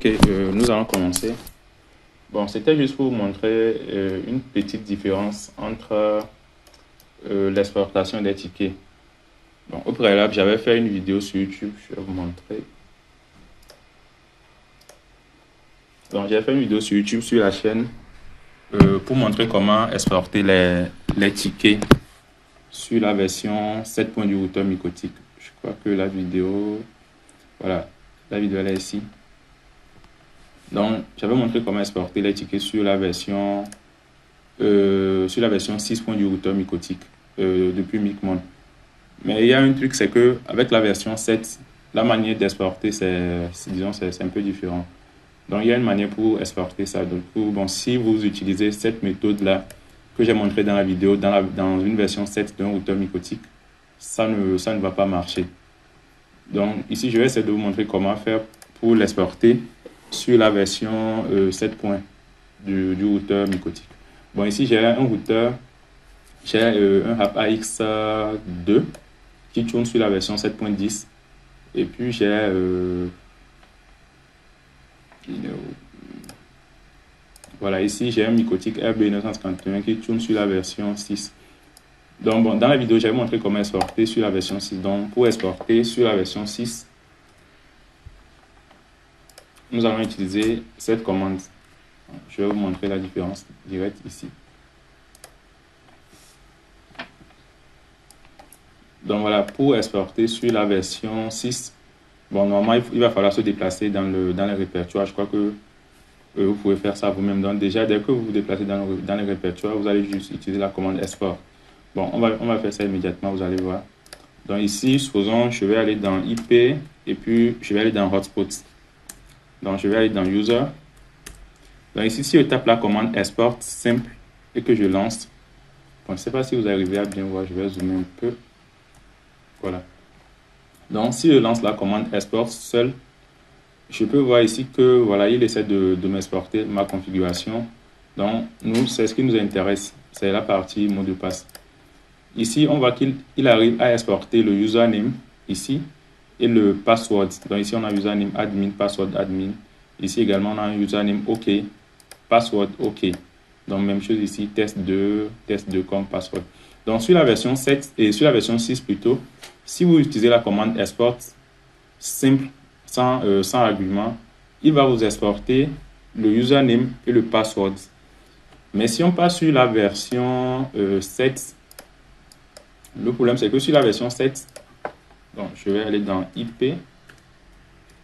Ok, nous allons commencer. Bon, c'était juste pour vous montrer une petite différence entre l'exportation des tickets. Bon, au préalable, j'avais fait une vidéo sur YouTube, je vais vous montrer. Donc, j'ai fait une vidéo sur YouTube, sur la chaîne, pour montrer comment exporter les tickets sur la version 7 du routeur Mycotic. Je crois que la vidéo, voilà, la vidéo elle est ici. Donc, j'avais montré comment exporter les tickets sur la version 6 du routeur Mycotic depuis Micmon. Mais il y a un truc, c'est que avec la version 7, la manière d'exporter, c'est un peu différent. Donc, il y a une manière pour exporter ça. Donc, bon, si vous utilisez cette méthode-là que j'ai montré dans la vidéo, dans une version 7 d'un routeur Mycotic, ça ne va pas marcher. Donc, ici, je vais essayer de vous montrer comment faire pour l'exporter sur la version 7 du routeur Mycotic. Bon, ici, j'ai un routeur, j'ai un Hub AX2 qui tourne sur la version 7.10. Et puis, j'ai voilà, ici, j'ai un Mycotic RB951 qui tourne sur la version 6. Donc, bon, dans la vidéo, j'ai montré comment exporter sur la version 6. Donc, pour exporter sur la version 6, nous allons utiliser cette commande. Je vais vous montrer la différence directe ici. Donc voilà, pour exporter sur la version 6, bon, normalement, il va falloir se déplacer dans le répertoire. Je crois que vous pouvez faire ça vous-même. Donc déjà, dès que vous vous déplacez dans le répertoire, vous allez juste utiliser la commande export. Bon, on va faire ça immédiatement, vous allez voir. Donc ici, supposons, je vais aller dans IP et puis je vais aller dans Hotspot. Donc je vais aller dans User. Donc ici, si je tape la commande export simple et que je lance, bon, je ne sais pas si vous arrivez à bien voir, je vais zoomer un peu. Voilà. Donc si je lance la commande export seul, je peux voir ici que voilà, il essaie de m'exporter ma configuration. Donc nous, c'est ce qui nous intéresse, c'est la partie mot de passe. Ici, on voit qu'il arrive à exporter le username ici et le password. Donc ici, on a username admin, password admin. Ici également, on a un username OK, password OK. Donc même chose ici, test2 comme password. Donc sur la version 7 et sur la version 6 plutôt, si vous utilisez la commande export simple, sans argument, il va vous exporter le username et le password. Mais si on passe sur la version 7, le problème c'est que sur la version 7, donc je vais aller dans IP,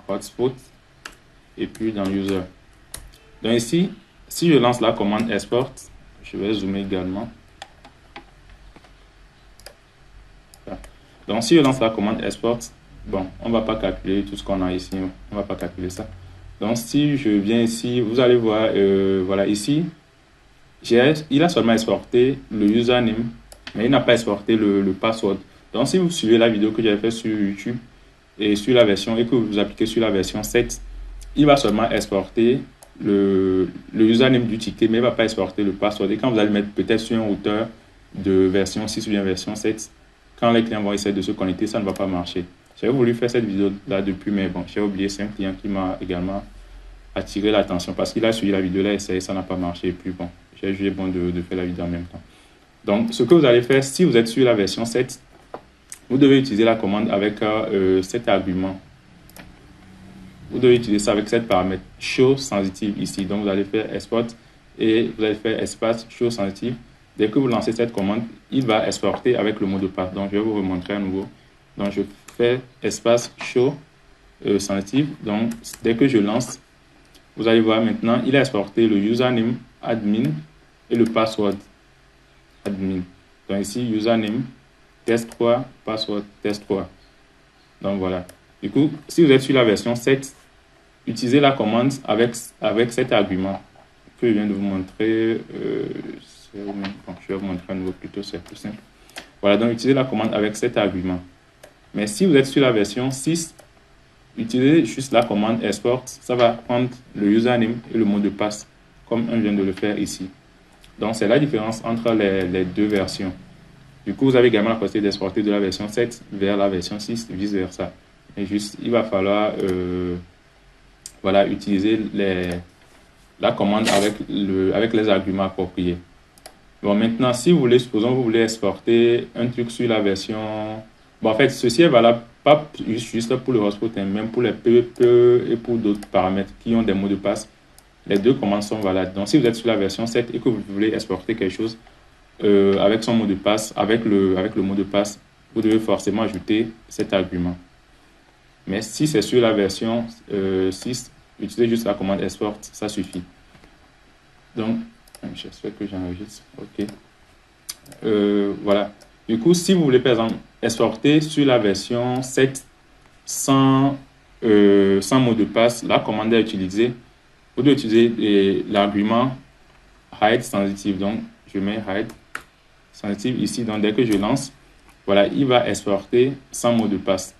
hotspot, et puis dans user. Donc ici, si je lance la commande export, je vais zoomer également. Donc si je lance la commande export, bon, on ne va pas calculer tout ce qu'on a ici, on ne va pas calculer ça. Donc si je viens ici, vous allez voir, voilà ici, il a seulement exporté le username, mais il n'a pas exporté le password. Donc si vous suivez la vidéo que j'avais fait sur YouTube et sur la version, et que vous appliquez sur la version 7, il va seulement exporter le username du ticket, mais il ne va pas exporter le password. Et quand vous allez mettre peut-être sur un routeur de version 6 ou bien version 7, quand les clients vont essayer de se connecter, ça ne va pas marcher. J'avais voulu faire cette vidéo là depuis, mais bon, j'ai oublié. C'est un client qui m'a également attiré l'attention parce qu'il a suivi la vidéo là, essayé, ça n'a pas marché. Et puis bon, j'ai jugé bon de faire la vidéo en même temps. Donc, ce que vous allez faire, si vous êtes sur la version 7, vous devez utiliser la commande avec cet argument. Vous devez utiliser ça avec cette paramètre show sensitive ici. Donc, vous allez faire export et vous allez faire espace show sensitive. Dès que vous lancez cette commande, il va exporter avec le mot de passe. Donc, je vais vous remontrer à nouveau. Donc, je fais espace show sensitive. Donc, dès que je lance, vous allez voir maintenant, il a exporté le username admin et le password admin. Donc, ici, username test3, password test3. Donc, voilà. Du coup, si vous êtes sur la version 7, utilisez la commande avec cet argument que je viens de vous montrer. Bon, je vais vous montrer à nouveau plutôt, c'est plus simple. Voilà, donc utilisez la commande avec cet argument. Mais si vous êtes sur la version 6, utilisez juste la commande export. Ça va prendre le username et le mot de passe, comme on vient de le faire ici. Donc, c'est la différence entre les deux versions. Du coup, vous avez également la possibilité d'exporter de la version 7 vers la version 6, vice-versa. Et juste, il va falloir voilà, utiliser la commande avec les arguments appropriés. Bon, maintenant, si vous voulez, supposons vous voulez exporter un truc sur la version... Bon, en fait, ceci est valable pas juste pour le hotspot, hein, même pour les PEP et pour d'autres paramètres qui ont des mots de passe. Les deux commandes sont valables. Donc, si vous êtes sur la version 7 et que vous voulez exporter quelque chose avec son mot de passe, avec le mot de passe, vous devez forcément ajouter cet argument. Mais si c'est sur la version 6, utilisez juste la commande export, ça suffit. Donc, j'espère que j'enregistre. OK. Voilà. Du coup, si vous voulez, par exemple, exporter sur la version 7 sans mot de passe, la commande à utiliser, vous devez utiliser l'argument hide sensitive. Donc, je mets hide sensitive ici. Donc, dès que je lance, voilà, il va exporter sans mot de passe.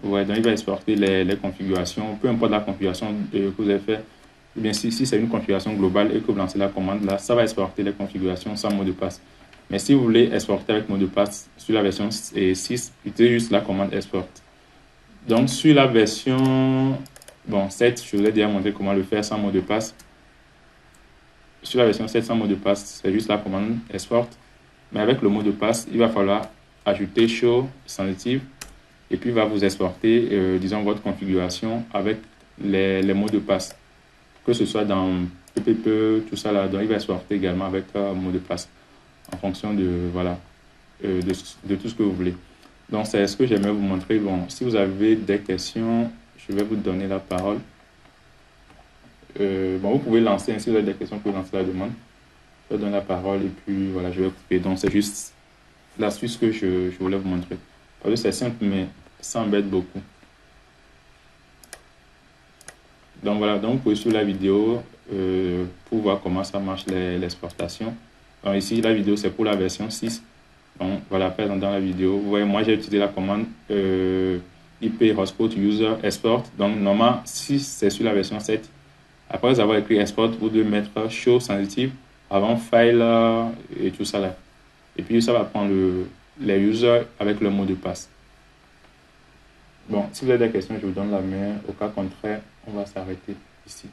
Ouais, donc il va exporter les configurations, peu importe la configuration que vous avez fait. Ou bien si c'est une configuration globale et que vous lancez la commande là, ça va exporter les configurations sans mot de passe. Mais si vous voulez exporter avec mot de passe sur la version 6, utilisez juste la commande export. Donc sur la version 7, je vous ai déjà montré comment le faire sans mot de passe. Sur la version 7 sans mot de passe, c'est juste la commande export. Mais avec le mot de passe, il va falloir ajouter show sensitive et puis il va vous exporter, disons, votre configuration avec les mots de passe. Que ce soit dans PPP, tout ça là, donc il va exporter également avec un mot de passe en fonction de, voilà, de tout ce que vous voulez. Donc, c'est ce que j'aimerais vous montrer. Bon, si vous avez des questions, je vais vous donner la parole. Vous pouvez lancer, si vous avez des questions, vous pouvez lancer la demande. Je vais donner la parole et puis voilà, je vais couper. Donc, c'est juste l'astuce que je voulais vous montrer. Parce que c'est simple, mais ça embête beaucoup. Donc voilà, donc vous pouvez suivre la vidéo pour voir comment ça marche l'exportation. Donc ici, la vidéo, c'est pour la version 6. Donc voilà, par exemple, dans la vidéo, vous voyez, moi j'ai utilisé la commande IP hotspot user export. Donc normalement, si c'est sur la version 7, après avoir écrit export, vous devez mettre show sensitive avant file et tout ça là. Et puis ça va prendre les users avec le mot de passe. Bon, si vous avez des questions, je vous donne la main. Au cas contraire, on va s'arrêter ici.